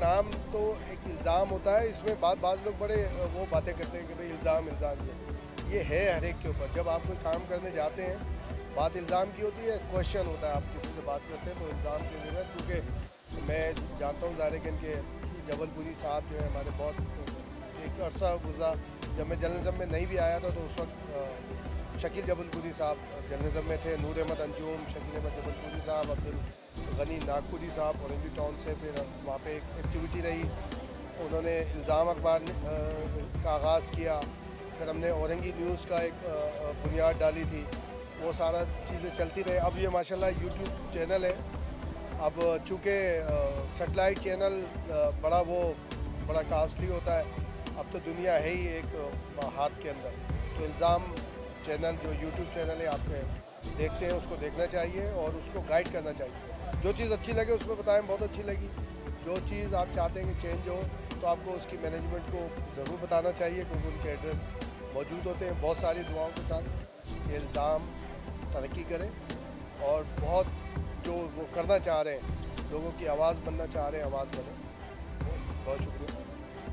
नाम तो एक इल्ज़ाम होता है, इसमें बाज़ लोग बड़े वो बातें करते हैं कि भाई इल्ज़ाम इल्ज़ाम ये है हर एक के ऊपर। जब आप कोई काम करने जाते हैं, बात इल्ज़ाम की होती है, क्वेश्चन होता है। आप किसी से बात करते हैं तो इल्ज़ाम की जगह, क्योंकि मैं जानता हूँ ज़ाहिर है कि इनके जबलपुरी साहब जो है हमारे बहुत एक अरसा गुज़रा जब मैं जर्नलिज्म में नहीं भी आया था, तो उस वक्त शकील जबलपुरी साहब जर्नलिज्म में थे, नूर अहमद अंजुम, शकील अहमद जबलपुरी साहब, अब्दुल गनी नागपुरी साहब औरंगी टाउन से। फिर वहाँ पे एक एक्टिविटी रही, उन्होंने इल्ज़ाम अखबार का आगाज़ किया। फिर हमने औरंगी न्यूज़ का एक बुनियाद डाली थी, वो सारा चीज़ें चलती रहे। अब ये माशाल्लाह यूट्यूब चैनल है। अब चूँकि सेटेलाइट चैनल बड़ा कास्टली होता है, अब तो दुनिया है ही एक हाथ के अंदर। तो इल्ज़ाम चैनल जो यूट्यूब चैनल है आपके देखते हैं, उसको देखना चाहिए और उसको गाइड करना चाहिए। जो चीज़ अच्छी लगे उसमें बताएं, बहुत अच्छी लगी। जो चीज़ आप चाहते हैं कि चेंज हो, तो आपको उसकी मैनेजमेंट को ज़रूर बताना चाहिए, क्योंकि उनके एड्रेस मौजूद होते हैं। बहुत सारी दुआओं के साथ ये इल्ज़ाम तरक्की करें और बहुत जो वो करना चाह रहे हैं, लोगों की आवाज़ बनना चाह रहे हैं, आवाज़ बने। बहुत शुक्रिया।